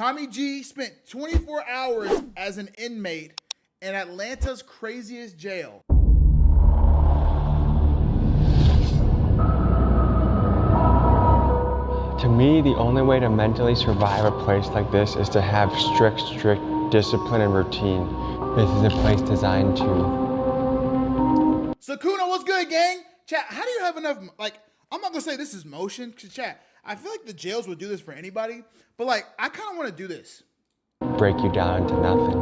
Tommy G spent 24 hours as an inmate in Atlanta's craziest jail. To me, the only way to mentally survive a place like this is to have strict discipline and routine. This is a place designed to... Sakuna, what's good, gang? Chat, how do you have enough, like, I'm not gonna say this is motion, because chat, I feel like the jails would do this for anybody, but like, I kind of want to do this. break you down into nothing.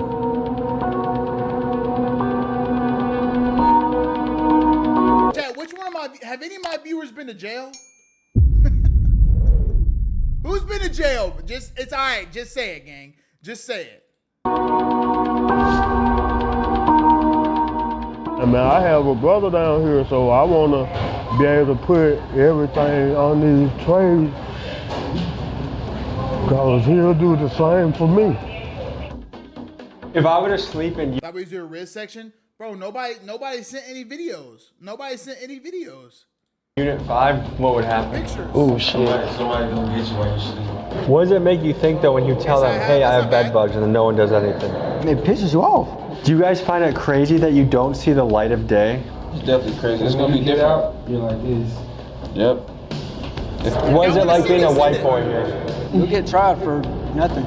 Chat, which one of my, have any of my viewers been to jail? Who's been to jail? Just, it's all right. Just say it, gang. Just say it. I mean, I have a brother down here, so I want to be able to put everything on these trays because he'll do the same for me. If I were to sleep in... That was your Riz section? Bro, nobody sent any videos. Nobody sent any videos. Unit 5, what would happen? Pictures. Oh shit. Somebody gonna get you while you sleep. What does it make you think though when you tell them, hey, I have bed bugs, and then no one does anything? It pisses you off. Do you guys find it crazy that you don't see the light of day? It's definitely crazy. It's gonna be different. You're like this. Yep. What is it like being a white boy here? You get tried for nothing.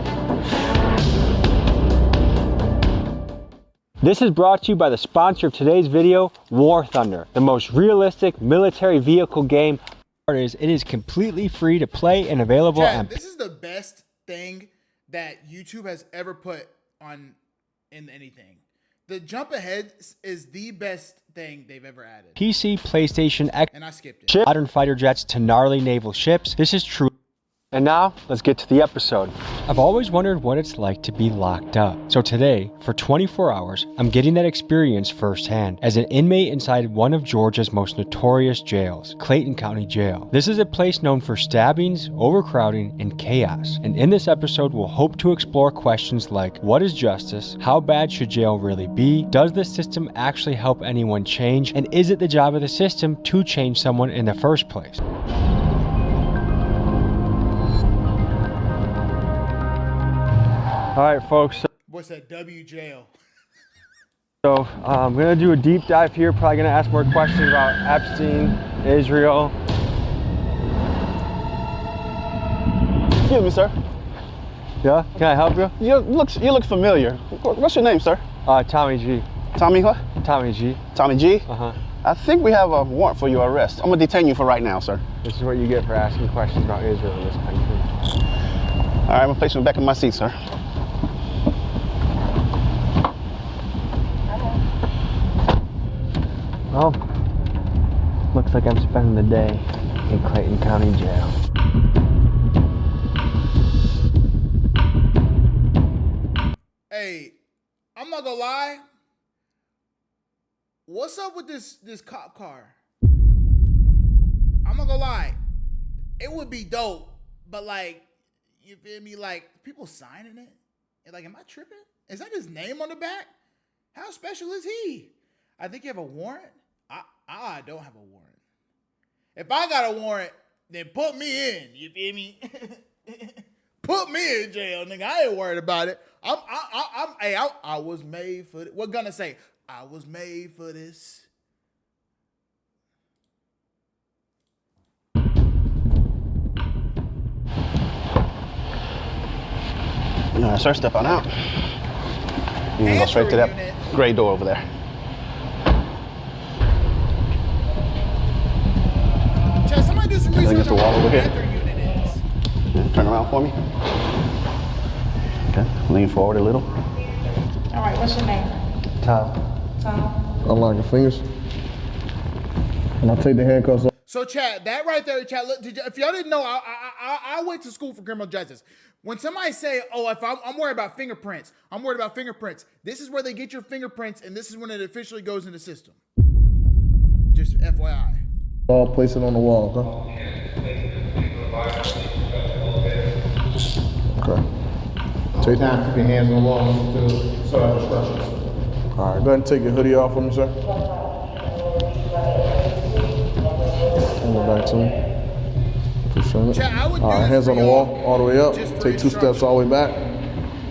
This is brought to you by the sponsor of today's video, War Thunder, the most realistic military vehicle game. It is completely free to play and available. Chad, this is the best thing that YouTube has ever put on in anything. The jump ahead is the best thing they've ever added. PC, PlayStation, X, and I skipped it. Modern fighter jets to gnarly naval ships. This is true. And now, let's get to the episode. I've always wondered what it's like to be locked up. So today, for 24 hours, I'm getting that experience firsthand as an inmate inside one of Georgia's most notorious jails, Clayton County Jail. This is a place known for stabbings, overcrowding, and chaos. And in this episode, we'll hope to explore questions like, what is justice? How bad should jail really be? Does the system actually help anyone change? And is it the job of the system to change someone in the first place? All right, folks. What's that? W jail. So I'm gonna do a deep dive here. Probably gonna ask more questions about Epstein, Israel. Excuse me, sir. Yeah, can I help you? You look familiar. What's your name, sir? Tommy G. Tommy what? Tommy G. Tommy G? Uh-huh. I think we have a warrant for your arrest. I'm gonna detain you for right now, sir. This is what you get for asking questions about Israel in this country. All right, I'm gonna place you back in my seat, sir. Well, looks like I'm spending the day in Clayton County Jail. Hey, I'm not gonna lie. What's up with this cop car? I'm not gonna lie. It would be dope, but like, you feel me? Like, people signing it? And like, am I tripping? Is that his name on the back? How special is he? I think you have a warrant. I don't have a warrant. If I got a warrant, then put me in. You feel me? Put me in jail, nigga. I ain't worried about it. I was made for this. What gonna say? I was made for this. All right, sir, step on out. You can go straight to that gray door over there. Chad, somebody do some research on wall what over the here. panther unit is. Yeah, turn around for me. Okay, lean forward a little. All right, what's your name? Tom. Tom. Unlock your fingers. And I'll take the handcuffs off. So, Chad, that right there, Chad. Look, if y'all didn't know, I went to school for criminal justice. When somebody say, "Oh, if I'm worried about fingerprints," I'm worried about fingerprints. This is where they get your fingerprints, and this is when it officially goes in the system. Just FYI. I'll place it on the wall, okay? Okay. Take time. Keep your hands on the wall until serve instructions. All right, go ahead and take your hoodie off for me, sir. Turn it back to me. For Showing it. Chat, I would do All right, this hands for on the y'all, wall, all the way up. just for Take 2 steps instruction. all the way back.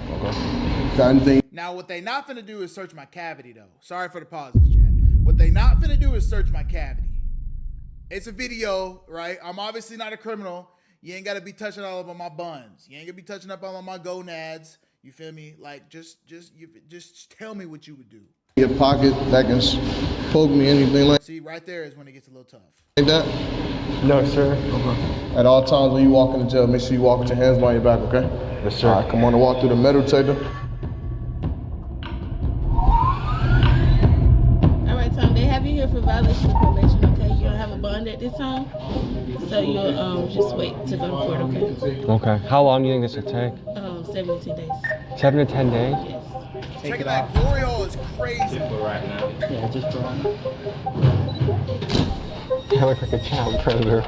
Okay. Got anything? Now, what they not finna do is search my cavity, though. Sorry for the pauses, chat. What they not finna do is search my cavity. It's a video, right? I'm obviously not a criminal. You ain't gotta be touching all up on my buns. You ain't gonna be touching up all on my gonads. You feel me? Like, just tell me what you would do. Your pocket that can poke me, anything like See, right there is when it gets a little tough. that? No, sir. Okay. At all times when you walk into jail, make sure you walk with your hands behind your back, okay? Yes, sir. All right, come on and walk through the metal detector. All right, Tom, they have you here for violation of probation, okay? You don't have a bond at this time, so you'll just wait to go to court, okay? Okay. How long do you think this will take? 7 to 10 days. 7 to 10 days? Yes. Checking that glory hole is crazy. I look like a child predator.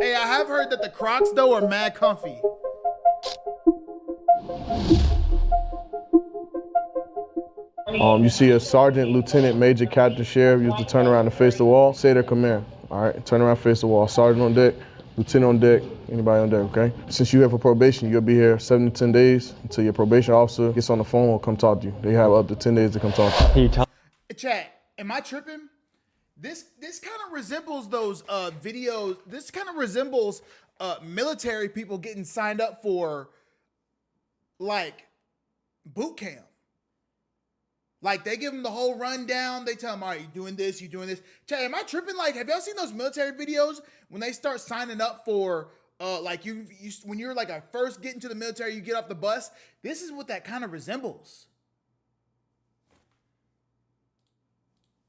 Hey, I have heard that the Crocs, though, are mad comfy. You see a sergeant, lieutenant, major, captain, sheriff. You have to turn around and face the wall. Say their command. All right, turn around, face the wall. Sergeant on deck, lieutenant on deck, anybody on deck, okay? Since you're here for probation, you'll be here 7 to 10 days until your probation officer gets on the phone or come talk to you. They have up to 10 days to come talk to you. Can you tell? Chat, am I tripping? This kind of resembles those videos. This kind of resembles military people getting signed up for like boot camp. Like, they give them the whole rundown. They tell them, all right, you're doing this, you're doing this. Chat, am I tripping? Like, have y'all seen those military videos when they start signing up for, like, you when you're, like, first getting to the military, you get off the bus? This is what that kind of resembles.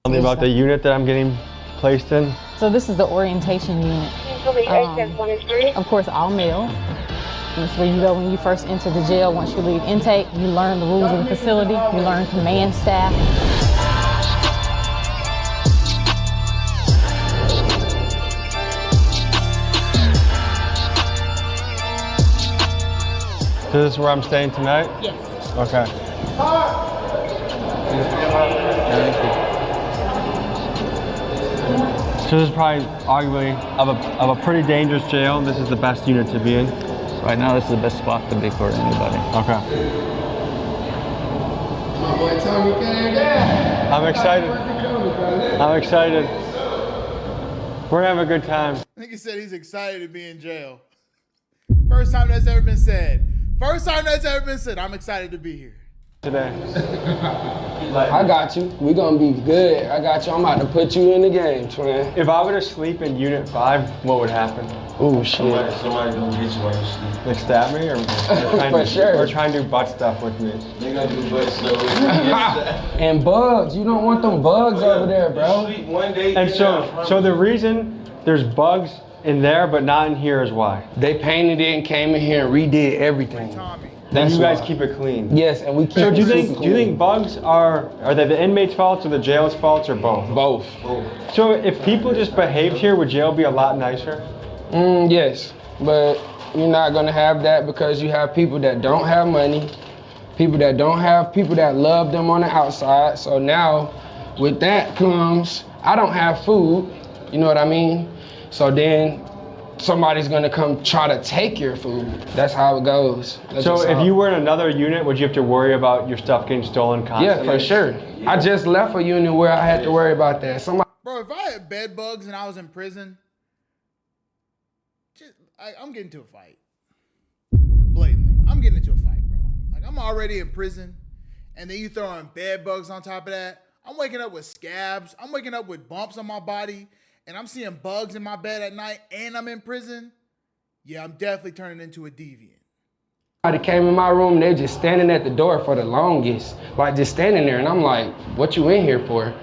Tell me about the unit that I'm getting placed in. So this is the orientation unit. Of course, all male. This is where you go when you first enter the jail. Once you leave intake, you learn the rules of the facility. You learn command staff. So this is where I'm staying tonight? Yes. Okay. So this is probably arguably of a pretty dangerous jail. This is the best unit to be in. Right now, this is the best spot to be for anybody. Okay. My boy Tommy came down. I'm excited. I'm excited. We're gonna have a good time. I think he said he's excited to be in jail. First time that's ever been said. First time that's ever been said. I'm excited to be here. Today. I got you. We gonna be good. I got you. I'm about to put you in the game, twin. If I were to sleep in Unit 5, what would happen? Oh shit. Somebody gonna get you while you sleep. Like stab me or For sure. or try and do butt stuff with me? They gonna do butt stuff. And bugs. You don't want them bugs over there, bro. Sleep one day. And get out, so promise. the reason there's bugs in there but not in here is why? They painted it and came in here and redid everything. Tommy. And you guys why. keep it clean. Yes, and we keep So it do you super think clean. bugs are they the inmates' faults or the jail's faults or both? Both. So if people just behaved here, would jail be a lot nicer? Yes, but you're not gonna have that because you have people that don't have money, people that don't have people that love them on the outside. So now, with that comes, I don't have food, you know what I mean? So then somebody's gonna come try to take your food. That's how it goes. That's So just if how- you were in another unit, would you have to worry about your stuff getting stolen constantly? Yeah, for sure. I just left a unit where I had to worry about that. Somebody Bro, if I had bed bugs and I was in prison, I'm getting into a fight. Blatantly. I'm getting into a fight, bro. Like, I'm already in prison, and then you throw in bed bugs on top of that. I'm waking up with scabs. I'm waking up with bumps on my body, and I'm seeing bugs in my bed at night, and I'm in prison. Yeah, I'm definitely turning into a deviant. came in my room, they're just standing at the door for the longest. Like just standing there, and I'm like, what you in here for?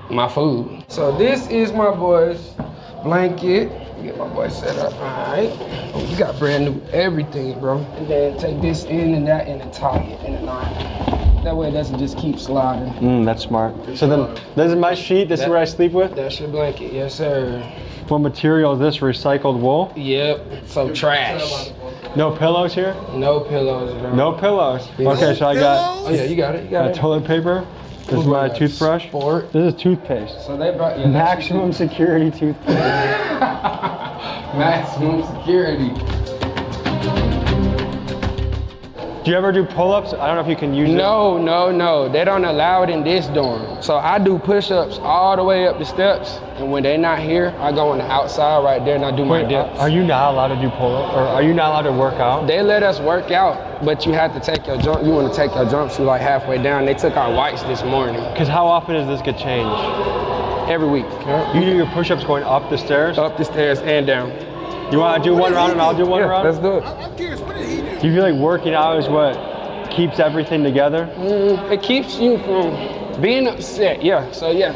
My food. So this is my boy's blanket. Get my boy set up, all right. Oh, you got brand new everything, bro. And then take this in and that and then tie it in a knot. That way it doesn't just keep sliding. That's smart. So then, this is my sheet, this is where I sleep with? That's your blanket, yes sir. What material is this, recycled wool? Yep, so trash. No pillows here? No pillows, bro. No pillows. No Okay, so I got Oh yeah, you got it, you got it. toilet paper. This is my toothbrush. Sport. This is toothpaste. So they brought Maximum security toothpaste. maximum security. Do you ever do pull-ups? I don't know if you can use it. No. They don't allow it in this dorm. So I do push-ups all the way up the steps, and when they're not here, I go on the outside right there and I do my dips. Are you not allowed to do pull-ups, or are you not allowed to work out? They let us work out, but you have to take your jump. You want to take your jumpsuit like halfway down. They took our whites this morning. Because how often does this get changed? Every week. You do your push-ups going up the stairs? Up the stairs and down. You want to do one round and I'll do one round? Let's do it. I'm curious, what did he do? Do you feel like working out is what keeps everything together? It keeps you from being upset, yeah, so yeah.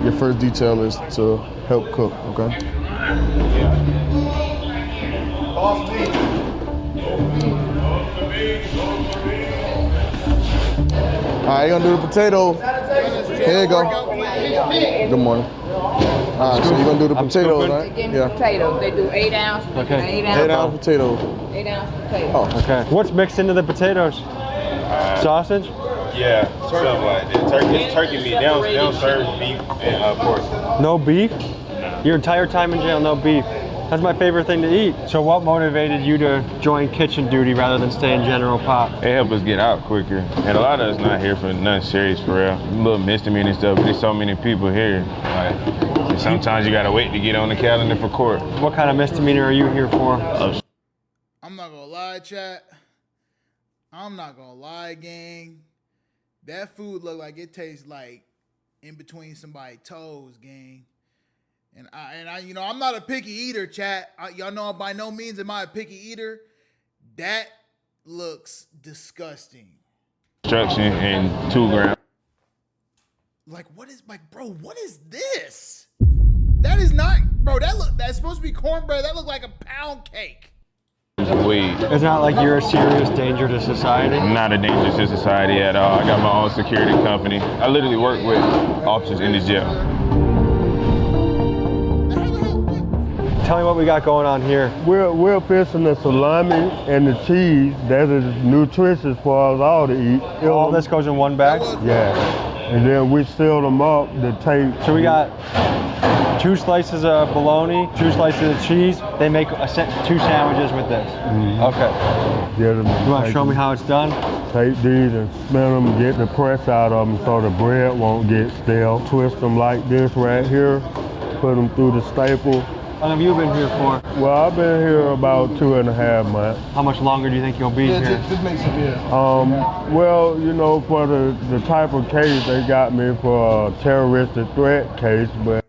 Your first detail is to help cook, okay? All right, you're gonna do the potato. Here you go. Good morning. All right, so you're gonna do the potatoes, right? Yeah. Potatoes, they do 8 ounce. Okay. 8 ounce potatoes. 8 ounce potatoes. Oh, Okay. What's mixed into the potatoes? Sausage? Yeah, something like that. It's turkey meat. They don't serve beef and pork. No beef? Your entire time in jail, no beef. That's my favorite thing to eat. So what motivated you to join kitchen duty rather than stay in general pop? It helped us get out quicker. And a lot of us not here for nothing serious for real. A little misdemeanor and stuff, but there's so many people here. Like, sometimes you gotta wait to get on the calendar for court. What kind of misdemeanor are you here for? I'm not gonna lie, chat. I'm not gonna lie, gang. That food look like it tastes like in between somebody's toes, gang. And I, you know, I'm not a picky eater, chat. Y'all know by no means am I a picky eater. That looks disgusting. Instruction and 2 grams. Like, what is, like, bro, what is this? That is not, bro, that's supposed to be cornbread. That look like a pound cake. Weed. It's not like you're a serious danger to society? Not a danger to society at all. I got my own security company. I literally work with officers in the jail. Tell me what we got going on here. We're fixing the salami and the cheese that is nutritious for us all to eat. All this goes in one bag? Yeah. And then we seal them up to take. So we got 2 slices of bologna, 2 slices of cheese. They make 2 sandwiches with this. Okay. You want to show me how it's done? Take these and spin them, get the press out of them so the bread won't get stale. Twist them like this right here. Put them through the staple. How long have you been here for? Well, I've been here about 2.5 months. How much longer do you think you'll be here? Just make some beer. Well, you know, for the type of case, they got me for a terroristic threat case, but.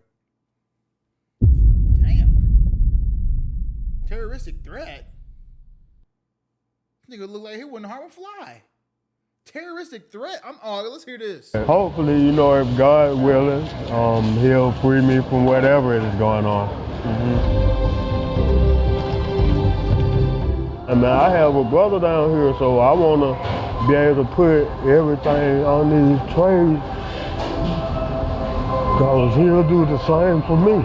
Damn. Terroristic threat? Nigga look like he wouldn't harm a fly. Terroristic threat? Let's hear this. Hopefully, you know, if God willing, he'll free me from whatever is going on. I mean, I have a brother down here, so I want to be able to put everything on these trays because he'll do the same for me.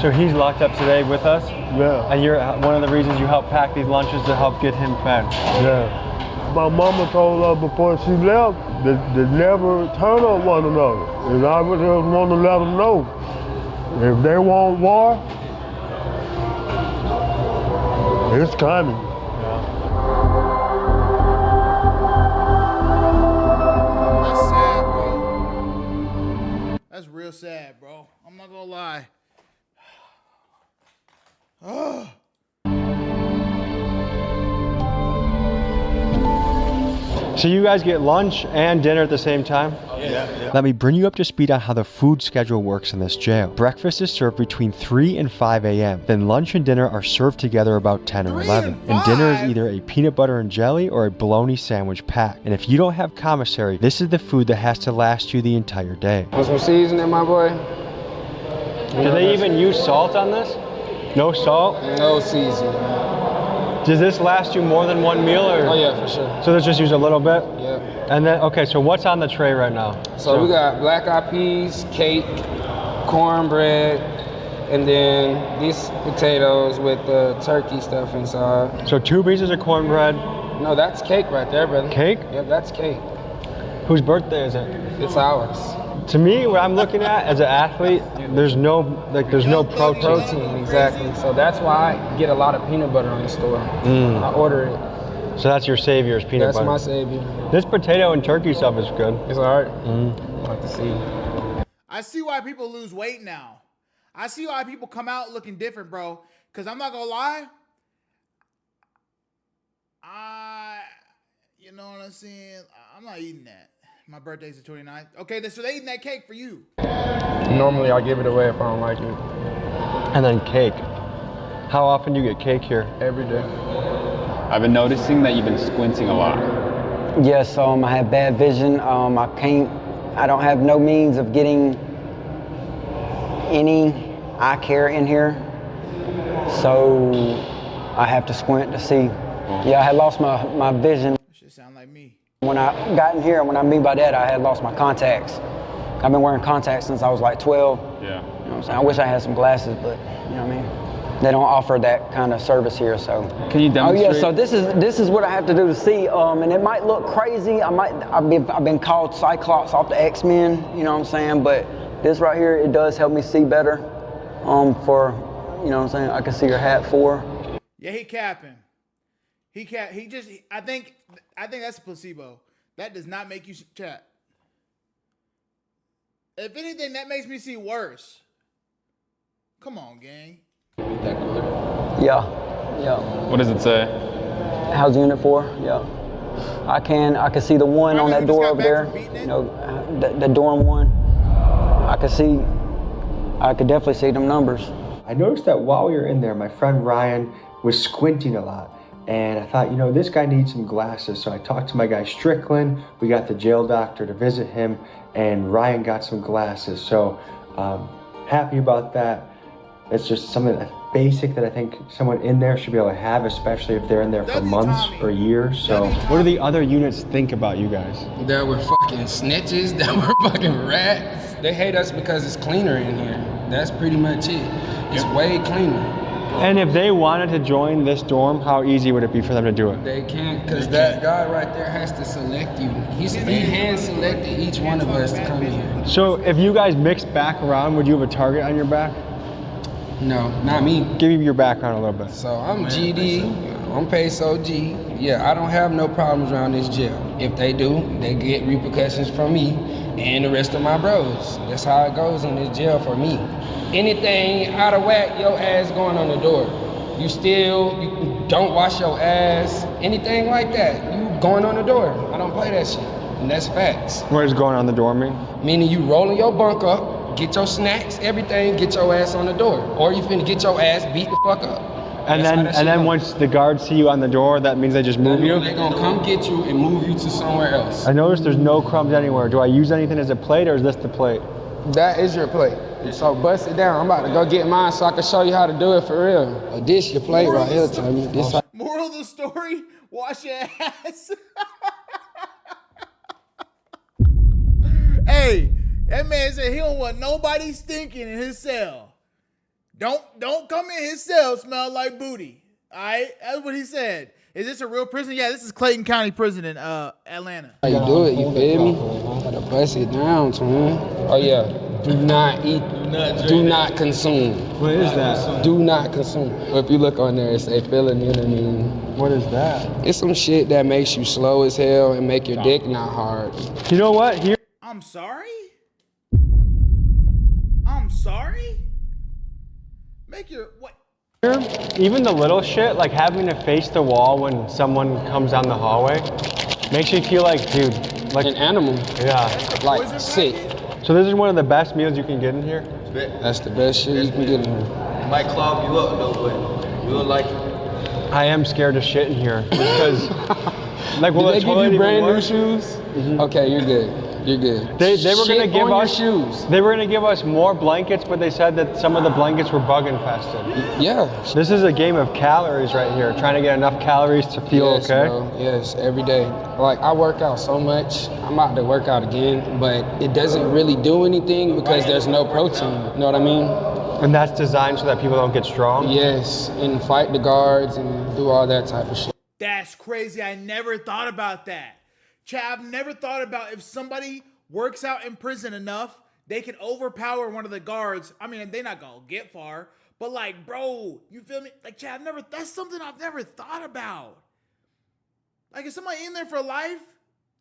So he's locked up today with us? Yeah. And you're one of the reasons you help pack these lunches to help get him fed? Yeah. My mama told her before she left that never turn on one another. And I would just want to let them know, if they want war, it's coming. That's sad, bro. That's real sad, bro. I'm not gonna lie. Oh. So you guys get lunch and dinner at the same time? Yeah. Let me bring you up to speed on how the food schedule works in this jail. Breakfast is served between 3 and 5 a.m. Then lunch and dinner are served together about 10 or 11. And dinner is either a peanut butter and jelly or a bologna sandwich pack. And if you don't have commissary, this is the food that has to last you the entire day. Want some seasoning, my boy? Do they even use salt on this? No salt? No seasoning. Does this last you more than one meal? Or? Oh yeah, for sure. So let's just use a little bit? Yeah. And then, okay, so what's on the tray right now? So we got black eyed peas, cake, cornbread, and then these potatoes with the turkey stuff inside. So 2 pieces of cornbread. No, that's cake right there, brother. Cake? Yep, that's cake. Whose birthday is it? It's ours. To me, what I'm looking at as an athlete, there's no protein. Protein, exactly. So that's why I get a lot of peanut butter on the store. I order it. So that's your savior's peanut butter. That's my savior. This potato and turkey stuff is good. It's all right. I'll have to see. I see why people lose weight now. I see why people come out looking different, bro. Because I'm not going to lie. You know what I'm saying? I'm not eating that. My birthday's the 29th. Okay, so they eating that cake for you. Normally, I give it away if I don't like it. And then cake. How often do you get cake here? Every day. I've been noticing that you've been squinting a lot. Yes, I have bad vision. I don't have no means of getting any eye care in here. So I have to squint to see. Yeah, I had lost my vision. That shit sound like me. When I got in here, and what I mean by that, I had lost my contacts. I've been wearing contacts since I was like 12. Yeah. You know what I'm saying? I wish I had some glasses, but you know what I mean? They don't offer that kind of service here, so. Can you demonstrate? Oh yeah, so this is what I have to do to see, and it might look crazy. I've been called Cyclops off the X-Men, you know what I'm saying? But this right here, it does help me see better. For, you know what I'm saying? I can see your hat for. Yeah, he capping. I think that's a placebo. That does not make you chat. If anything, that makes me see worse. Come on, gang. Yeah. What does it say? How's unit 4? Yeah. I can see the one on that door over there. You know, the dorm one. I could definitely see them numbers. I noticed that while we were in there, my friend Ryan was squinting a lot. And I thought, you know, this guy needs some glasses. So I talked to my guy Strickland. We got the jail doctor to visit him, and Ryan got some glasses. So happy about that. It's just something basic that I think someone in there should be able to have, especially if they're in there for months or years. So what do the other units think about you guys? That we're fucking snitches, that we're fucking rats. They hate us because it's cleaner in here. That's pretty much it. It's way cleaner. And if they wanted to join this dorm, how easy would it be for them to do it? They can't, because that guy right there has to select you. He hand-selected each one of us to come in here. So if you guys mixed back around, would you have a target on your back? No, not me. Give me your background a little bit. So I'm GD, I'm Peso G. Yeah, I don't have no problems around this jail. If they do, they get repercussions from me and the rest of my bros. That's how it goes in this jail for me. Anything out of whack, your ass going on the door. You don't wash your ass, anything like that, you going on the door. I don't play that shit, and that's facts. What does going on the door mean? Meaning you rolling your bunk up, get your snacks, everything, get your ass on the door. Or you finna get your ass beat the fuck up. And then once the guards see you on the door, that means they just move you? They're gonna come get you and move you to somewhere else. I noticed there's no crumbs anywhere. Do I use anything as a plate, or is this the plate? That is your plate. So bust it down. I'm about to go get mine so I can show you how to do it for real. A dish your plate right here, Tommy. Moral of the story, wash your ass. Hey, that man said he don't want nobody stinking in his cell. Don't come in his cell smell like booty. All right, that's what he said. Is this a real prison? Yeah, this is Clayton County Prison in Atlanta. How you do it, you feel me? Gotta bust it down, man. Oh yeah. Do not eat, do not consume. What is that? Do not consume. If you look on there, it say phenylalanine. What is that? It's some shit that makes you slow as hell and make your dick not hard. You know what? Here. I'm sorry? I'm sorry? Make your, what? Even the little shit, like having to face the wall when someone comes down the hallway, makes you feel like, dude, like an animal. Yeah. Like sick. So this is one of the best meals you can get in here? That's the best shit you can get in here. It might clog you up though, but you'll like it. I am scared to shit in here because, like, will Did they give you brand new shoes? Mm-hmm. Okay, you're good. You're good. They were gonna Shit give on your us shoes. They were gonna give us more blankets, but they said that some of the blankets were bug infested. Yeah. This is a game of calories right here, trying to get enough calories to feel Yes, okay. bro. Yes, every day. Like I work out so much. I'm about to work out again, but it doesn't really do anything because there's no protein. You know what I mean? And that's designed so that people don't get strong? Yes, and fight the guards and do all that type of shit. That's crazy. I never thought about that. Chad, I've never thought about if somebody works out in prison enough, they can overpower one of the guards. I mean, they're not gonna get far, but like, bro, you feel me? Like, Chad, that's something I've never thought about. Like, is somebody in there for life?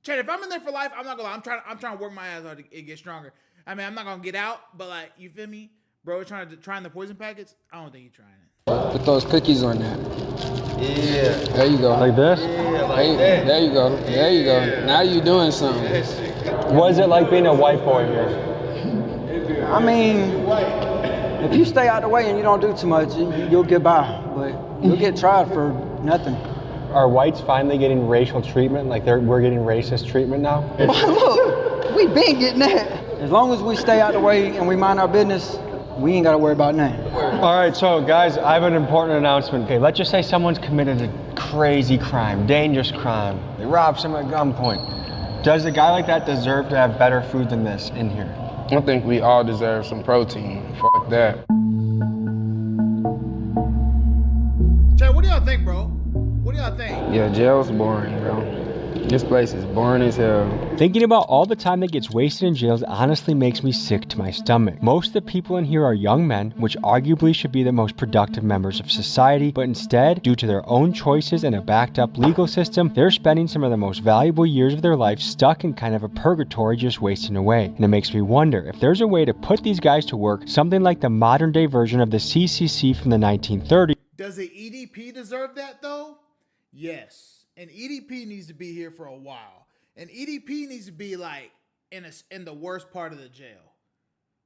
Chad, if I'm in there for life, I'm not gonna lie. I'm trying to work my ass out to get stronger. I mean, I'm not gonna get out, but like, you feel me? Bro, trying the poison packets? I don't think he's trying it. Put those cookies on that. Yeah. There you go. Like this? Yeah, like that. There you go. There you go. Now you're doing something. What is it like being a white boy here? I mean, if you stay out the way and you don't do too much, you'll get by, but you'll get tried for nothing. Are whites finally getting racial treatment? Like we're getting racist treatment now? Look, we been getting that. As long as we stay out the way and we mind our business, we ain't gotta worry about nothing. All right, so guys, I have an important announcement. Okay, let's just say someone's committed a crazy crime, dangerous crime. They robbed someone at gunpoint. Does a guy like that deserve to have better food than this in here? I think we all deserve some protein. Fuck that. Chad, what do y'all think, bro? What do y'all think? Yeah, jail's boring, bro. This place is boring as hell. Thinking about all the time that gets wasted in jails honestly makes me sick to my stomach. Most of the people in here are young men, which arguably should be the most productive members of society, but instead, due to their own choices and a backed up legal system, they're spending some of the most valuable years of their life stuck in kind of a purgatory just wasting away. And it makes me wonder if there's a way to put these guys to work, something like the modern day version of the CCC from the 1930s. Does the EDP deserve that though? Yes. And EDP needs to be here for a while. And EDP needs to be like in the worst part of the jail.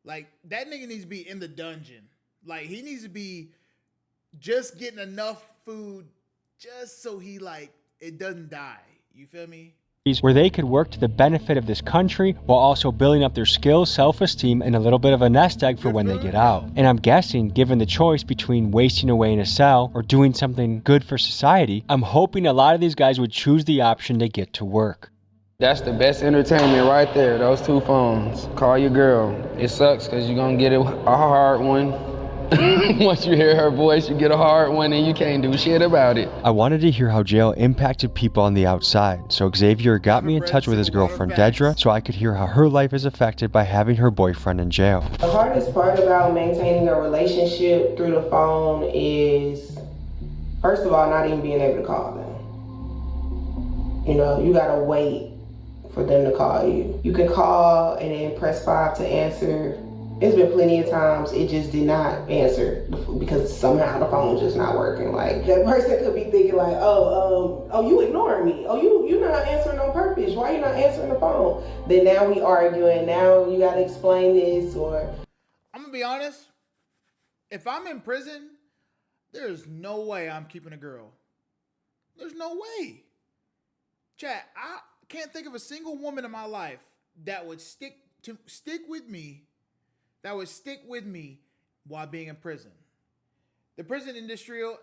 Like that nigga needs to be in the dungeon. Like he needs to be just getting enough food just so he like it doesn't die. You feel me? Where they could work to the benefit of this country while also building up their skills, self-esteem, and a little bit of a nest egg for when they get out. And I'm guessing, given the choice between wasting away in a cell or doing something good for society, I'm hoping a lot of these guys would choose the option to get to work. That's the best entertainment right there, those two phones. Call your girl. It sucks because you're going to get a hard one. Once you hear her voice, you get a hard one and you can't do shit about it. I wanted to hear how jail impacted people on the outside, so Xavier got me in touch with his girlfriend Dedra so I could hear how her life is affected by having her boyfriend in jail. The hardest part about maintaining a relationship through the phone is, first of all, not even being able to call them. You know, you gotta wait for them to call you. You can call and then press 5 to answer. There's been plenty of times it just did not answer because somehow the phone's just not working. Like that person could be thinking like, oh, you ignoring me. Oh, you're not answering on purpose. Why are you not answering the phone? Then now we arguing. Now you gotta explain this or. I'm gonna be honest. If I'm in prison, there's no way I'm keeping a girl. There's no way. Chat, I can't think of a single woman in my life that would stick with me. That would stick with me while being in prison. The prison industrial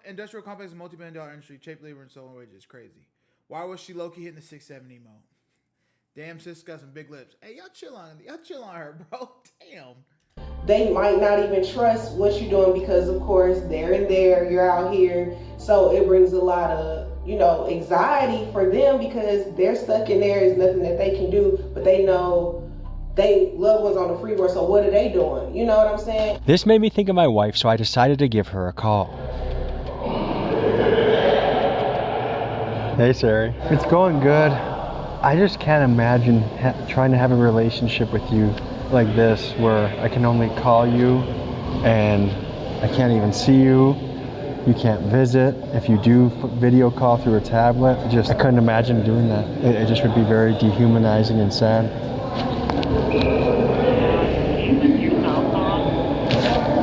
complex is a multi-billion-dollar industry, cheap labor and stolen wages is crazy. Why was she low-key hitting the 670 mode? Damn, sis got some big lips. Hey, y'all chill on her, bro. Damn. They might not even trust what you're doing because, of course, they're in there, you're out here. So it brings a lot of, anxiety for them because they're stuck in there. There's nothing that they can do, but they know they loved ones on the free world, so what are they doing? You know what I'm saying? This made me think of my wife, so I decided to give her a call. Hey, Sari. It's going good. I just can't imagine trying to have a relationship with you like this, where I can only call you and I can't even see you. You can't visit. If you do video call through a tablet, I couldn't imagine doing that. It just would be very dehumanizing and sad.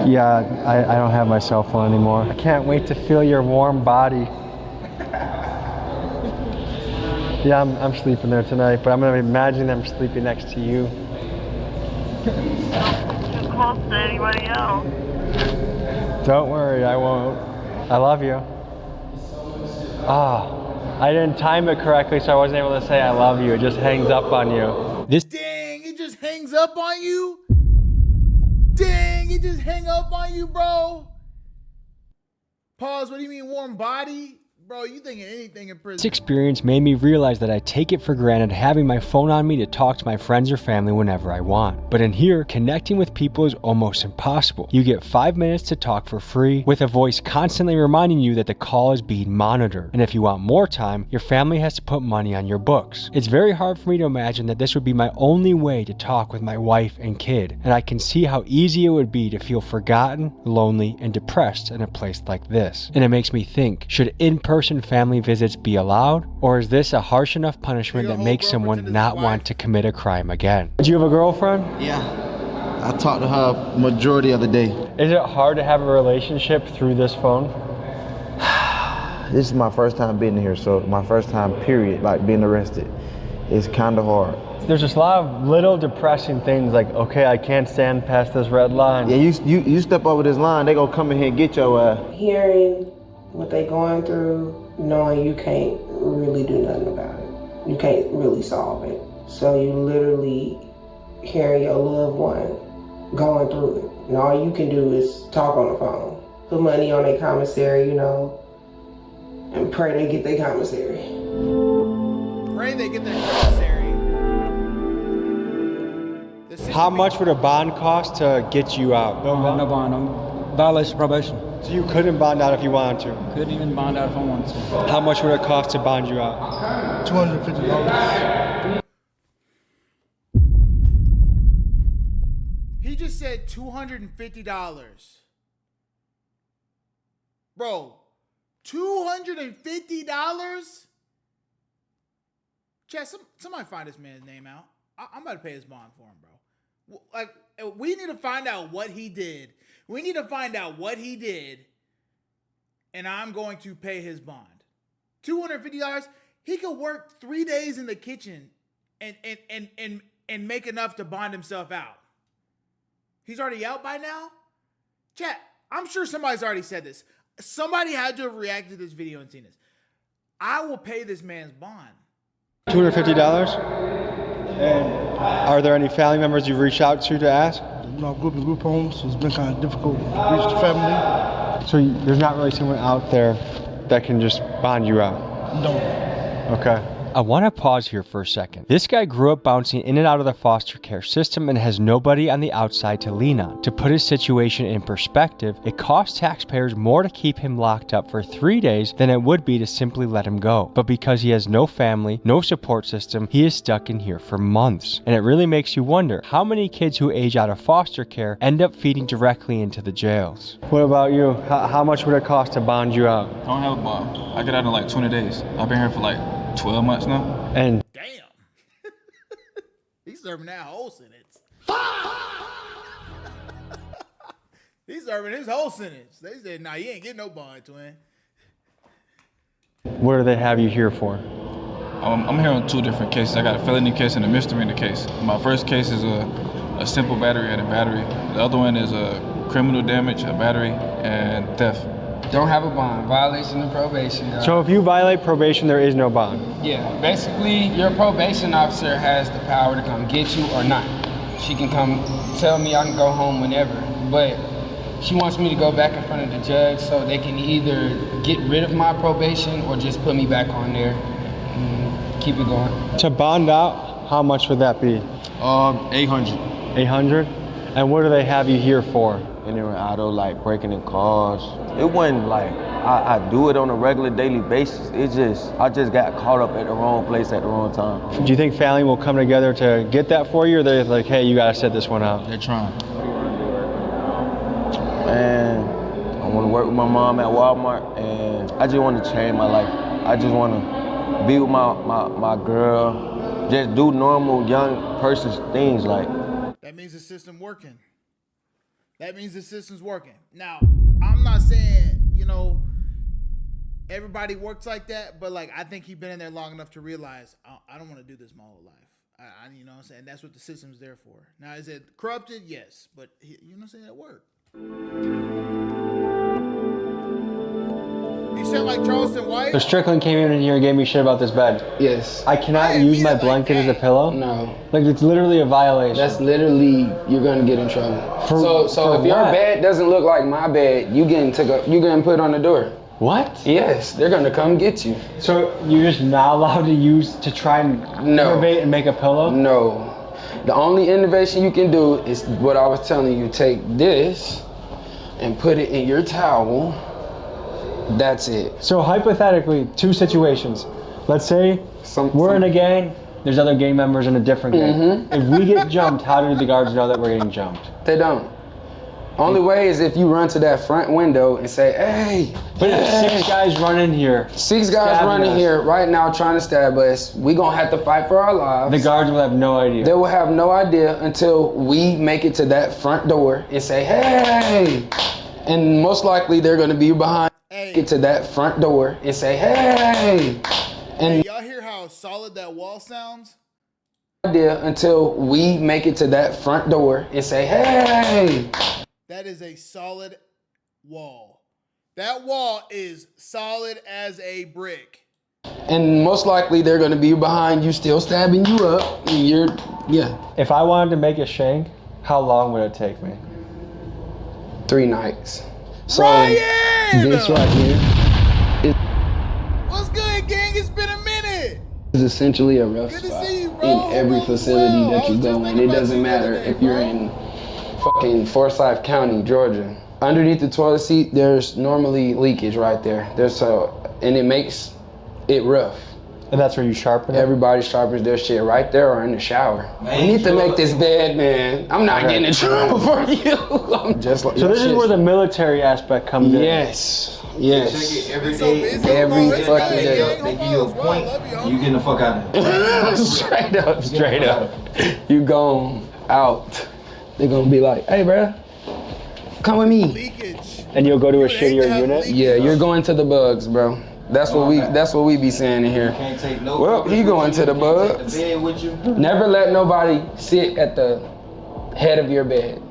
Yeah, I don't have my cell phone anymore. I can't wait to feel your warm body. Yeah, I'm sleeping there tonight, but I'm gonna imagine I'm sleeping next to you. Too close to anybody else. Don't worry, I won't. I love you. I didn't time it correctly, so I wasn't able to say I love you. It just hangs up on you. Dang, it just hangs up on you? Dang, it just hang up on you, bro? Pause, what do you mean warm body? Bro, you thinking anything in prison. This experience made me realize that I take it for granted having my phone on me to talk to my friends or family whenever I want. But in here, connecting with people is almost impossible. You get 5 minutes to talk for free, with a voice constantly reminding you that the call is being monitored. And if you want more time, your family has to put money on your books. It's very hard for me to imagine that this would be my only way to talk with my wife and kid. And I can see how easy it would be to feel forgotten, lonely, and depressed in a place like this. And it makes me think, should in-person family visits be allowed, or is this a harsh enough punishment that makes someone not want to commit a crime again? Do you have a girlfriend? Yeah. I talked to her majority of the day. Is it hard to have a relationship through this phone? This is my first time being here, so my first time period, like being arrested. It's kind of hard. There's just a lot of little depressing things like, okay, I can't stand past this red line. Yeah, you step over this line, they gonna come in here and get your ass. Hearing what they going through, knowing you can't really do nothing about it. You can't really solve it. So you literally hearing your loved one going through it. And all you can do is talk on the phone. Put money on their commissary, and pray they get their commissary. Pray they get their commissary. How much would a bond cost to get you out? No bond. I'm violation of probation. So you couldn't bond out if you wanted to? Couldn't even bond out if I wanted to. How much would it cost to bond you out? $250. He just said $250. Bro, $250? Chat, somebody find this man's name out. I'm about to pay his bond for him, bro. Like, we need to find out what he did. We need to find out what he did, and I'm going to pay his bond. $250? He could work 3 days in the kitchen and make enough to bond himself out. He's already out by now? Chat, I'm sure somebody's already said this. Somebody had to have reacted to this video and seen this. I will pay this man's bond. $250? And are there any family members you've reached out to ask? Group homes. It's been kind of difficult to reach the family. So there's not really someone out there that can just bond you out? No. Okay. I want to pause here for a second. This guy grew up bouncing in and out of the foster care system and has nobody on the outside to lean on. To put his situation in perspective, it costs taxpayers more to keep him locked up for 3 days than it would be to simply let him go. But because he has no family, no support system, he is stuck in here for months. And it really makes you wonder how many kids who age out of foster care end up feeding directly into the jails. What about you? How much would it cost to bond you out? I don't have a bond. I get out in like 20 days. I've been here for like 12 months now. And damn. He's serving that whole sentence. He's serving his whole sentence. They said, nah, you ain't getting no bond, twin. What do they have you here for? I'm here on 2 different cases. I got a felony case and a misdemeanor case. My first case is a simple battery and a battery. The other one is a criminal damage, a battery, and theft. Don't have a bond, violation of probation. So if you violate probation, there is no bond? Yeah, basically your probation officer has the power to come get you or not. She can come tell me I can go home whenever, but she wants me to go back in front of the judge so they can either get rid of my probation or just put me back on there and keep it going. To bond out, how much would that be? 800. 800? And what do they have you here for? Entering auto, like breaking in cars. It wasn't like I do it on a regular daily basis. I just got caught up at the wrong place at the wrong time. Do you think family will come together to get that for you, or they're like, hey, you gotta set this one out? They're trying. And I want to work with my mom at Walmart, and I just want to change my life. I just want to be with my girl, just do normal young person's things like. That means the system working. That means the system's working. Now, I'm not saying, everybody works like that, but like I think he's been in there long enough to realize I don't want to do this my whole life. You know what I'm saying? That's what the system's there for. Now, is it corrupted? Yes, but you know what I'm saying? It worked. You sound like Charleston White. So Strickland came in here and gave me shit about this bed. Yes. I cannot use my blanket as a pillow. No. Like it's literally a violation. That's literally you're gonna get in trouble. So if your bed doesn't look like my bed, you getting put on the door. What? Yes, they're gonna come get you. So you're just not allowed to use to try and innovate and make a pillow? No. The only innovation you can do is what I was telling you. Take this and put it in your towel. That's it. So hypothetically, two situations. Let's say we're in a gang, there's other gang members in a different gang. If we get jumped, how do the guards know that we're getting jumped? They don't. Only way is if you run to that front window and say, hey. But if 6 guys run in here. 6 guys running here right now trying to stab us, we gonna have to fight for our lives. The guards will have no idea. They will have no idea until we make it to that front door and say, hey. And most likely they're gonna be behind. Get to that front door and say, hey. And y'all hear how solid that wall sounds? Until we make it to that front door and say, hey. That is a solid wall. That wall is solid as a brick. And most likely they're gonna be behind you still stabbing you up. And If I wanted to make a shank, how long would it take me? 3 nights. So Ryan! this right here What's good, gang? It's been a minute. is essentially a rough Good to spot see you, bro. in every facility that you go in. It doesn't matter if you're in fucking Forsyth County, Georgia. Underneath the toilet seat, there's normally leakage right there. And it makes it rough. And that's where you sharpen it? Everybody sharpens their shit right there or in the shower. We need to make this bed, man. I'm not getting in trouble for you. I'm just like, so this is where the military aspect comes in. Yes. Yes. Check it every day. Every fucking day. They give you a point, you getting the fuck out of it. Straight up. You gone out. They're gonna be like, hey, bro, come with me. And you'll go to a shittier unit? Yeah, you're going to the bugs, bro. That's what we be saying in here. Can't take no. Well, he going to the bugs. The bed with you. Never let nobody sit at the head of your bed.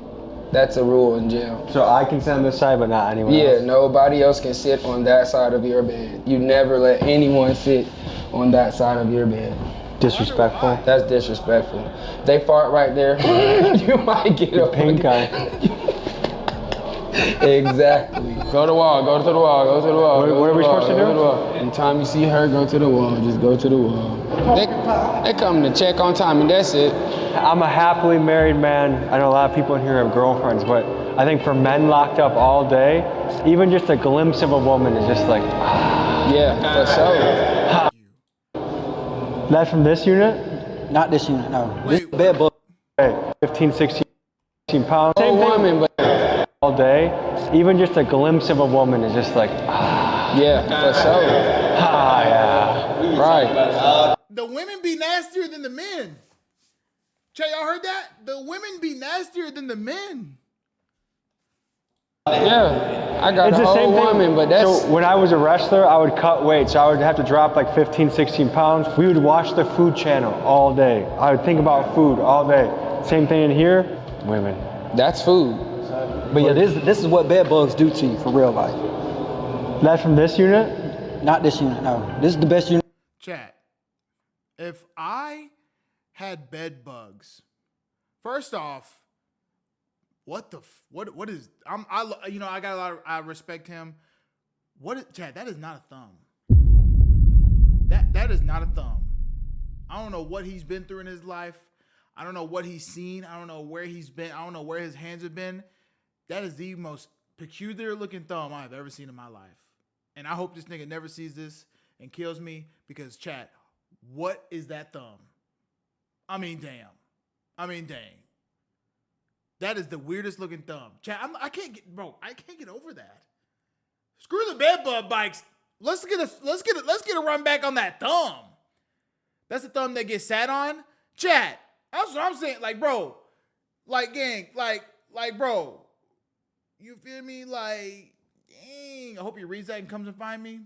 That's a rule in jail. So I can sit on this side, but not anyone else? Yeah, nobody else can sit on that side of your bed. You never let anyone sit on that side of your bed. Disrespectful? That's disrespectful. They fart right there. You might get a pink eye. Exactly. Go to the wall, go to the wall, go to the wall. What are we supposed to do? Anytime you see her, go to the wall. Just go to the wall. They come to check on time and that's it. I'm a happily married man. I know a lot of people in here have girlfriends, but I think for men locked up all day, even just a glimpse of a woman is just like, yeah, for sure. That from this unit? Not this unit, no. Wait, bed bug. Hey, 15, 16 pounds. Same woman, but all day, even just a glimpse of a woman is just like, yeah, for sure. Yeah. Right. The women be nastier than the men. Chay, y'all heard that? The women be nastier than the men. Yeah, I got It's a the same whole thing. woman, but that's... So when I was a wrestler, I would cut weight. So I would have to drop like 15, 16 pounds. We would watch the Food Channel all day. I would think about food all day. Same thing in here, women. That's food. But yeah, this is what bed bugs do to you for real life. That from this unit? Not this unit, no. This is the best unit. Chat. If I had bed bugs, first off, what is I got a lot of, I respect him. Chad, that is not a thumb. That is not a thumb. I don't know what he's been through in his life. I don't know what he's seen. I don't know where he's been. I don't know where his hands have been. That is the most peculiar looking thumb I've ever seen in my life. And I hope this nigga never sees this and kills me because, chat, what is that thumb? I mean, damn. That is the weirdest looking thumb. Chat, I can't get over that. Screw the bed bug bikes. Let's get a run back on that thumb. That's the thumb that gets sat on. Chat, that's what I'm saying. Like, bro, like, gang, like, bro, you feel me? Like, dang. I hope he reads that and comes and find me.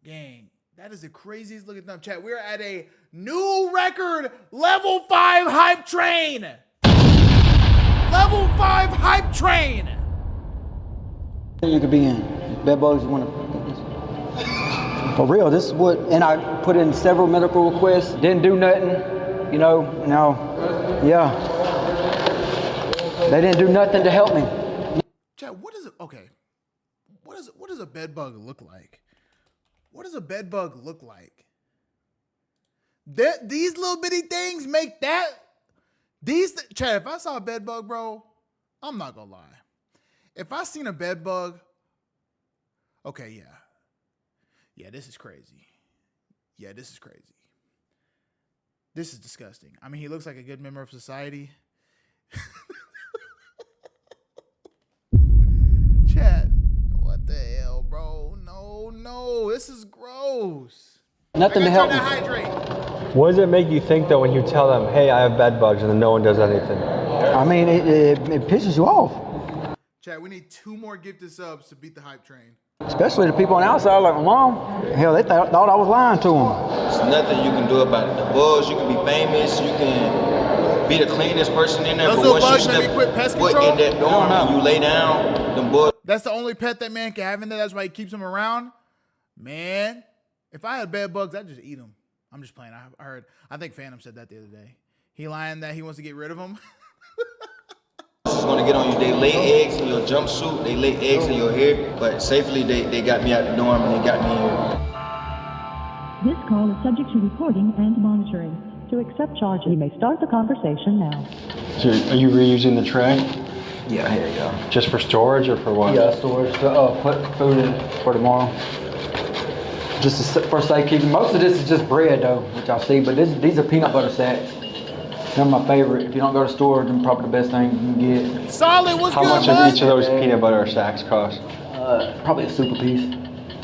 Gang, that is the craziest looking thumb. Chat, we're at a new record level 5 hype train. Level 5 hype train. You could be in. Bed bugs, you want to. For real, this is what, and I put in several medical requests, didn't do nothing, you know, yeah. They didn't do nothing to help me. Chat, what is it? Okay. What does a bed bug look like? What does a bed bug look like? These little bitty things make that. Chat, if I saw a bed bug, bro, I'm not gonna lie. If I seen a bed bug, okay, yeah. Yeah, this is crazy. Yeah, this is crazy. This is disgusting. I mean, he looks like a good member of society. Chat, what the hell, bro? No, this is gross. Nothing to help me. What does it make you think though when you tell them, hey, I have bed bugs, and then no one does anything? I mean, it pisses you off. Chat, we need 2 more gifted subs to beat the hype train. Especially the people on the outside, like my mom. Hell, they thought I was lying to them. There's nothing you can do about it. The bugs, you can be famous, you can be the cleanest person in there. Those but little once bugs you make me quit pest foot control? in that dorm and you lay down, the bugs. That's the only pet that man can have in there. That's why he keeps them around. Man, if I had bed bugs, I'd just eat them. I'm just playing. I think Phantom said that the other day. He lying that he wants to get rid of them. Is going to get on you. They lay eggs in your jumpsuit. They lay eggs in your hair. But safely, they got me out the dorm and they got me here. This call is subject to recording and monitoring. To accept charges, you may start the conversation now. So are you reusing the tray? Yeah, here you go. Just for storage or for what? Yeah, storage to put food in for tomorrow. Just for safekeeping. Most of this is just bread though, which I'll see, but these are peanut butter sacks. They're my favorite. If you don't go to store, then probably the best thing you can get. Solid, what's How good, much bud? of each of those peanut butter sacks cost? Probably a super piece.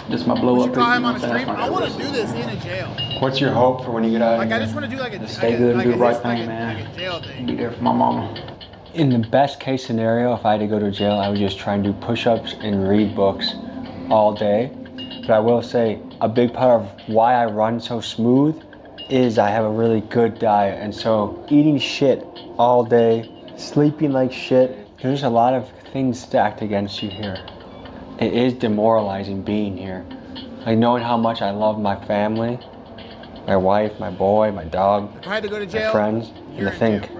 Just my blow Would up you piece. call him you know on what a I'm saying? stream? I want to do this in a jail. What's your hope for when you get out of Like, here? I just want to do like a Stay good and do the right thing, like man. a jail thing. Be there for my mama. In the best case scenario, if I had to go to jail, I would just try and do push-ups and read books all day. But I will say, a big part of why I run so smooth is I have a really good diet. And so eating shit all day, sleeping like shit, there's a lot of things stacked against you here. It is demoralizing being here. Like knowing how much I love my family, my wife, my boy, my dog, If I had to go to my jail, friends, and to think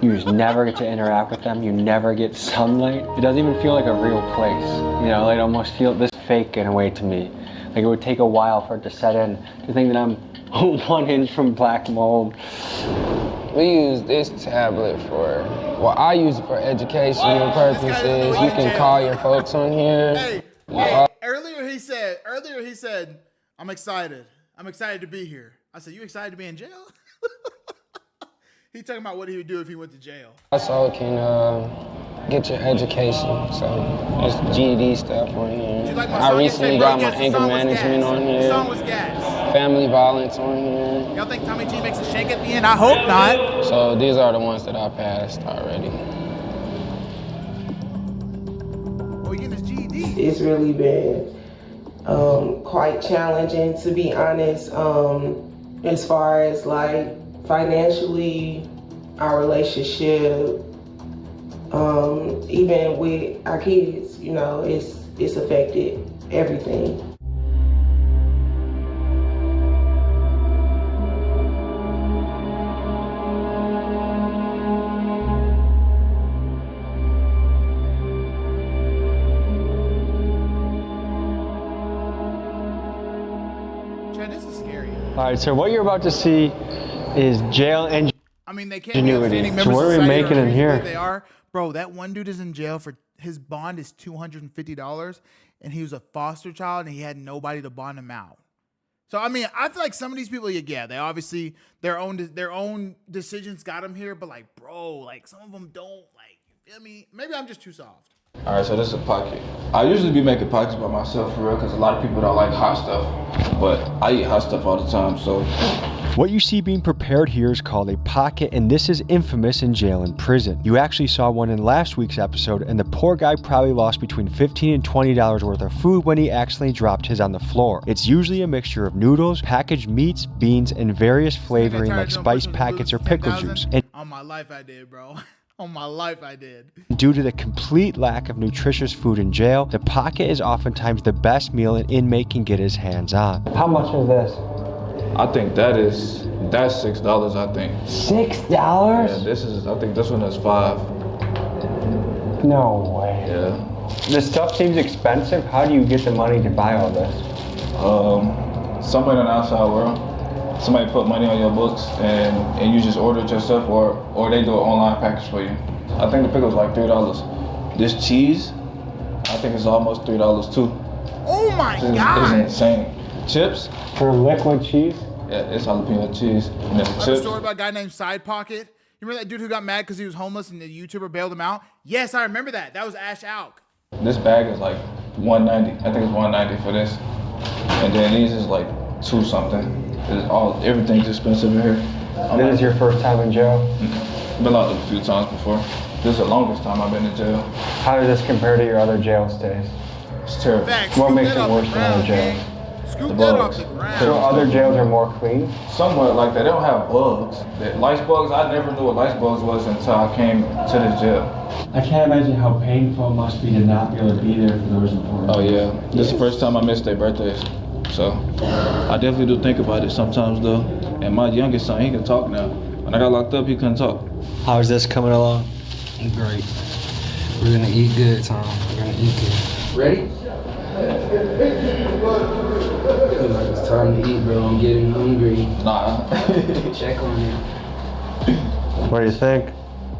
you just never get to interact with them, you never get sunlight. It doesn't even feel like a real place. You know, like it almost feels this fake in a way to me. Like it would take a while for it to set in, to think that I'm 1 inch from black mold. We use this tablet I use it for educational purposes. You can call your folks on here. Hey, earlier he said, I'm excited to be here. I said, you excited to be in jail? He talking about what he would do if he went to jail. Also can get your education. So there's GED stuff on here. Like I recently got my anger management on here. The song was gas. Family violence on here. Y'all think Tommy G makes a shake at the end? I hope not. So these are the ones that I passed already. Oh, you getting his GED? It's really been quite challenging, to be honest, as far as like financially, our relationship, even with our kids, you know, it's affected everything. All right, so what you're about to see is jail ingenuity. I mean, they can't be outstanding members So what of are we society making or in who here? They are, bro. That one dude is in jail for his bond is $250, and he was a foster child, and he had nobody to bond him out. So I mean, I feel like some of these people, yeah, they obviously their own decisions got them here, but like, bro, like some of them don't. Like, you feel me? Maybe I'm just too soft. All right, so this is a pocket. I usually be making pockets by myself for real, because a lot of people don't like hot stuff. But I eat hot stuff all the time, so What you see being prepared here is called a pocket, and this is infamous in jail and prison. You actually saw one in last week's episode, and the poor guy probably lost between $15 and $20 worth of food when he accidentally dropped his on the floor. It's usually a mixture of noodles, packaged meats, beans, and various flavoring like spice packets or pickle juice. And on my life I did, bro. On my life I did. due to the complete lack of nutritious food in jail, the pocket is oftentimes the best meal an inmate can get his hands on. How much is this? I think that's $6, I think. $6? Yeah, I think this one is $5. No way. Yeah. This stuff seems expensive. How do you get the money to buy all this? Somebody in the outside world. Somebody put money on your books and you just order it yourself, or they do an online package for you. I think the pickle's like $3. This cheese, I think it's almost $3 too. Oh my It's God. insane. Chips? For liquid cheese? Yeah, it's jalapeno cheese. And then the Remember a chips. story about a guy named Side Pocket? You remember that dude who got mad because he was homeless and the YouTuber bailed him out? Yes, I remember that. That was Ash Alk. This bag is like $190. I think it's $190 for this. And then these is like $2 something. Everything's expensive in here. This is your first time in jail? Been locked up a few times before. This is the longest time I've been in jail. How does this compare to your other jail stays? It's terrible. What makes it worse than other jails? Scoop that off the ground. So other jails are more clean? Somewhat like that. They don't have bugs. Lice bugs, I never knew what lice bugs was until I came to this jail. I can't imagine how painful it must be to not be able to be there for those important. Oh yeah. This is the first time I missed their birthdays. So I definitely do think about it sometimes though. And my youngest son, he can talk now. When I got locked up, he couldn't talk. How is this coming along? Great. We're gonna eat good, Tom. We're gonna eat good. Ready? Feel like it's time to eat, bro. I'm getting hungry. Nah. Check on you. What do you think?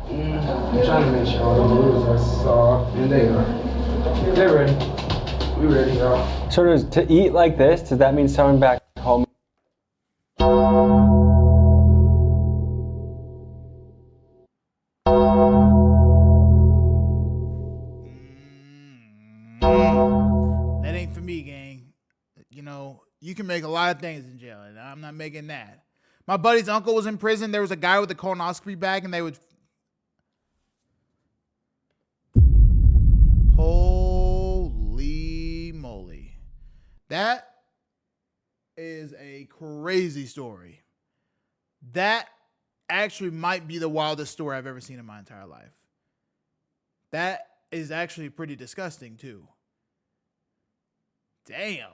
I'm trying to make sure all the noodles are soft, and they are. They're ready. We ready, y'all. So to eat like this, does that mean someone back home? That ain't for me, gang. You know, you can make a lot of things in jail, and I'm not making that. My buddy's uncle was in prison. There was a guy with a colonoscopy bag, and they would... Holy moly. That is a crazy story. That actually might be the wildest story I've ever seen in my entire life. That is actually pretty disgusting, too. Damn.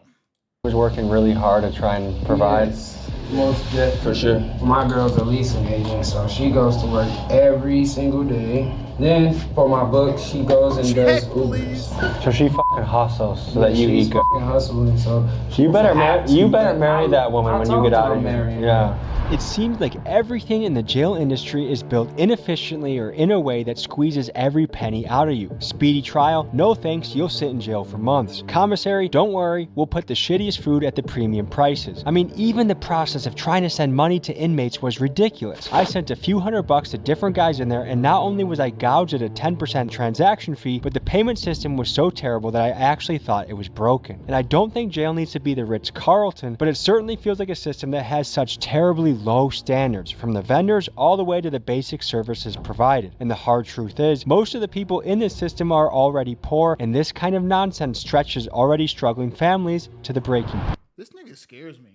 Was working really hard to try and provide. Yes, most definitely. For sure. My girl's a leasing agent, so she goes to work every single day. Then for my book, she goes and does Ubers. So she fucking hustles so that you She's eat good. fucking hustling, so You better marry that woman when you get out of here. Yeah. It seems like everything in the jail industry is built inefficiently or in a way that squeezes every penny out of you. Speedy trial? No thanks, you'll sit in jail for months. Commissary? Don't worry, we'll put the shittiest food at the premium prices. I mean, even the process of trying to send money to inmates was ridiculous. I sent a few $100 to different guys in there, and not only was I gouged at a 10% transaction fee, but the payment system was so terrible that I actually thought it was broken. And I don't think jail needs to be the Ritz-Carlton, but it certainly feels like a system that has such terribly low standards, from the vendors all the way to the basic services provided. And the hard truth is, most of the people in this system are already poor, and this kind of nonsense stretches already struggling families to the breaking point. This nigga scares me.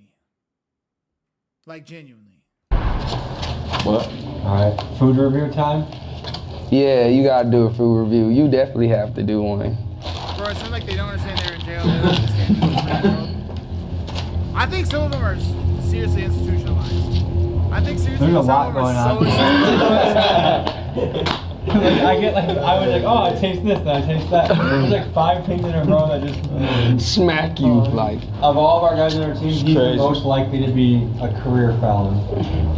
Like, genuinely. What? Alright, food review time? yeah, you gotta do a food review. You definitely have to do one. Bro, it sounds like they don't understand they're in jail. They don't understand what's in the world. I think some of them are seriously institutionalized. I think seriously There's a some lot of them going are on. so institutionalized. I was like, oh, I taste this, and I taste that. There's like 5 things in a row that just Smack you, like. Of all of our guys on our team, he's the most likely to be a career felon.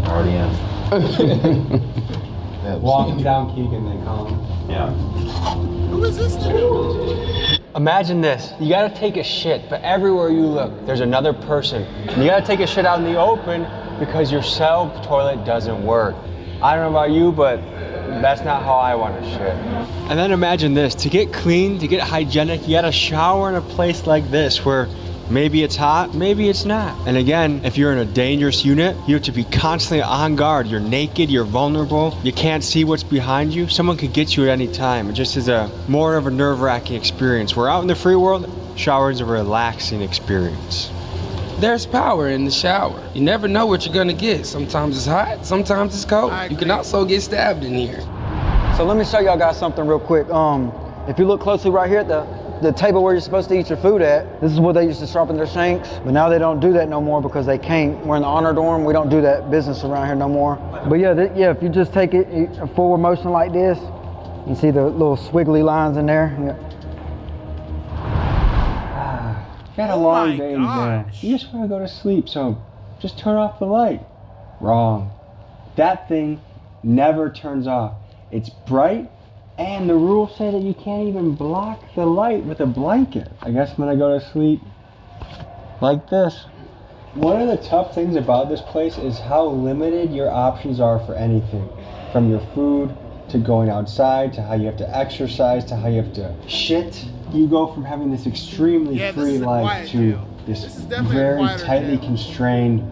Already am. Walking down Keegan, they call him. Yeah. Who is this nigga? Imagine this. You gotta take a shit, but everywhere you look, there's another person. And you gotta take a shit out in the open because your cell toilet doesn't work. I don't know about you, but that's not how I want to shit. And then imagine this. To get clean, to get hygienic, you gotta shower in a place like this where Maybe it's hot, maybe it's not. And again, if you're in a dangerous unit, you have to be constantly on guard. You're naked, you're vulnerable, you can't see what's behind you. Someone could get you at any time. It just is a more of a nerve-wracking experience. We're out in the free world, shower is a relaxing experience. There's power in the shower. You never know what you're gonna get. Sometimes it's hot, sometimes it's cold. You can also get stabbed in here. So let me show y'all guys something real quick. If you look closely right here at the table where you're supposed to eat your food at, this is where they used to sharpen their shanks, but now they don't do that no more because they can't. We're in the honor dorm, we don't do that business around here no more. But yeah, if you just take it a forward motion like this, you see the little swiggly lines in there. Yeah. You had a long day today. You just want to go to sleep, so just turn off the light. Wrong. That thing never turns off. It's bright, and the rules say that you can't even block the light with a blanket. I guess I'm gonna go to sleep like this. One of the tough things about this place is how limited your options are for anything. From your food, to going outside, to how you have to exercise, to how you have to shit. You go from having this extremely free life to this very tightly constrained,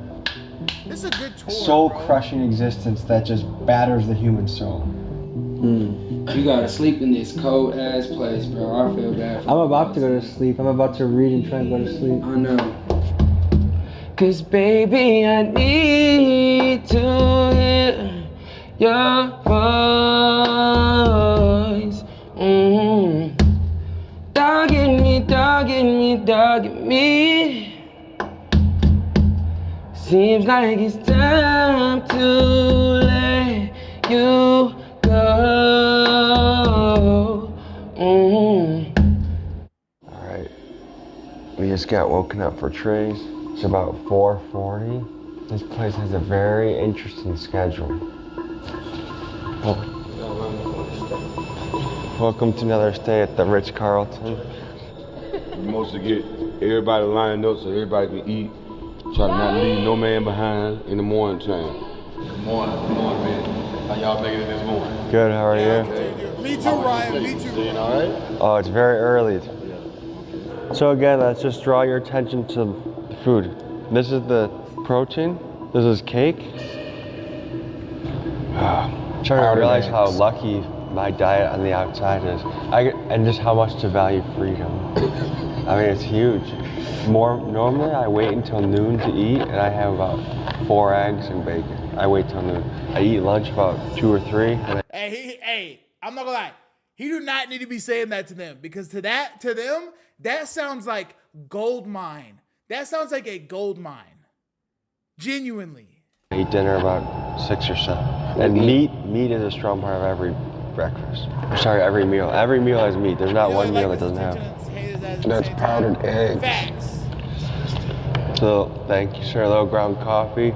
soul-crushing existence that just batters the human soul. You gotta sleep in this cold ass place, bro. I feel bad for I'm about to go to sleep. I'm about to read and try and go to sleep. I know. Cause baby, I need to hear your voice. Dogging me, dogging me, dogging me. Seems like it's time to let you go. Alright, we just got woken up for Trace. It's about 4:40. This place has a very interesting schedule. Welcome to another stay at the Ritz-Carlton. We mostly get everybody lined up so everybody can eat. Try to not leave no man behind in the morning time. Good morning, man. How y'all making it this morning? Good, how are you? Me too, Ryan, me too. Doing all right? Oh, it's very early. So again, let's just draw your attention to the food. This is the protein. This is cake. I'm trying to realize how lucky my diet on the outside is. And just how much to value freedom. I mean, it's huge. Normally I wait until noon to eat, and I have about 4 eggs and bacon. I wait till noon. I eat lunch about 2 or 3. Hey, I'm not gonna lie. He do not need to be saying that to them, because to them, that sounds like gold mine. That sounds like a gold mine. Genuinely. I eat dinner about 6 or 7. And meat is a strong part of every breakfast. I'm sorry, every meal. Every meal has meat. There's not one meal that doesn't have. That's powdered eggs. Facts. So, thank you, sir. A little ground coffee.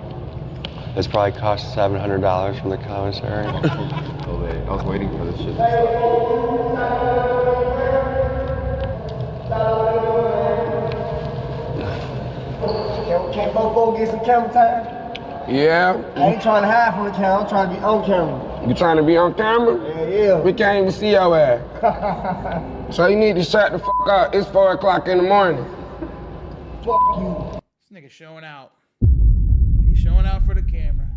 This probably cost $700 from the commissary. I was waiting for this shit. Can't Bobo get some camera time? Yeah. I ain't trying to hide from the camera, I'm trying to be on camera. You trying to be on camera? Yeah. We can't even see your ass. So you need to shut the fuck up. It's 4 o'clock in the morning. Fuck you. This nigga showing out. He's showing out for the camera.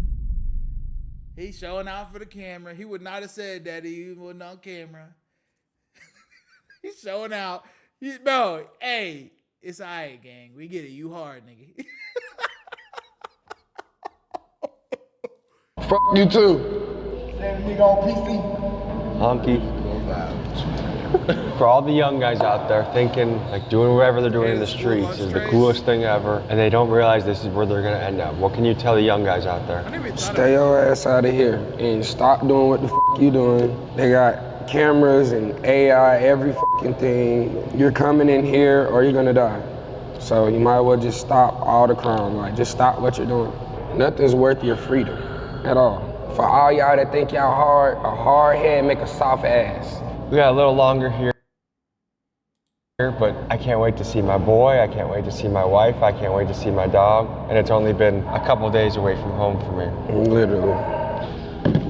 He's showing out for the camera. He would not have said that he wasn't on camera. He's showing out. Bro, hey, it's alright, gang. We get it. You hard, nigga. Fuck you too. Same nigga on PC. Honky. For all the young guys out there thinking like doing whatever they're doing in the streets is the coolest thing ever, and they don't realize this is where they're gonna end up. What can you tell the young guys out there? Stay your ass out of here and stop doing what the fuck you doing. They got cameras and AI, every fucking thing. You're coming in here or you're gonna die. So you might as well just stop all the crime. Like, just stop what you're doing. Nothing's worth your freedom at all. For all y'all that think y'all hard, a hard head make a soft ass. We got a little longer here, but I can't wait to see my boy, I can't wait to see my wife, I can't wait to see my dog, and it's only been a couple days away from home for me. Literally.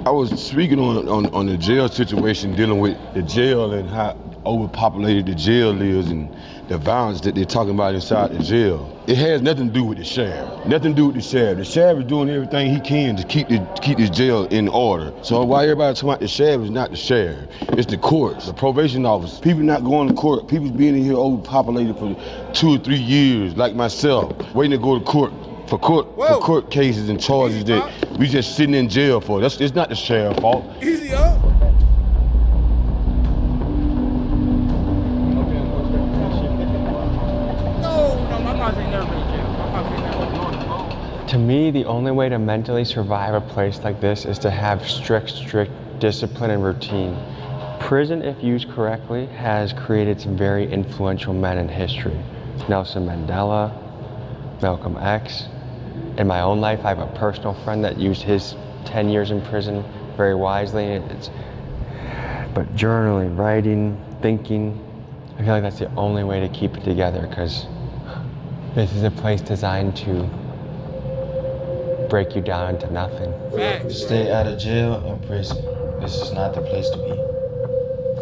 I was speaking on the jail situation, dealing with the jail and how overpopulated the jail is and the violence that they're talking about inside the jail. It has nothing to do with the sheriff. Nothing to do with the sheriff. The sheriff is doing everything he can to keep this jail in order. So why everybody talking about the sheriff is not the sheriff. It's the courts, the probation office. People not going to court. People being in here overpopulated for 2 or 3 years, like myself, waiting to go to court. For court cases and charges that we just sitting in jail for. It's not the sheriff's fault. Easy up. No, my pops ain't never been in jail. My pops ain't never been in jail. To me, the only way to mentally survive a place like this is to have strict discipline and routine. Prison, if used correctly, has created some very influential men in history. Nelson Mandela, Malcolm X. In my own life, I have a personal friend that used his 10 years in prison very wisely. But journaling, writing, thinking, I feel like that's the only way to keep it together, because this is a place designed to break you down into nothing. Stay out of jail and prison. This is not the place to be.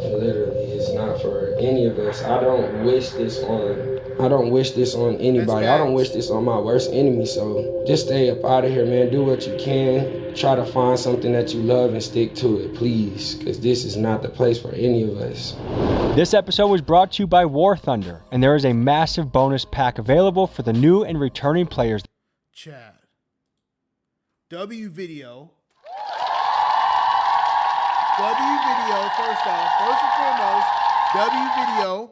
Literally, it's not for any of us. I don't wish this on anybody. I don't wish this on my worst enemy. So just stay up out of here, man. Do what you can. Try to find something that you love and stick to it, please. Because this is not the place for any of us. This episode was brought to you by War Thunder, and there is a massive bonus pack available for the new and returning players. Chad. W video, first and foremost, W video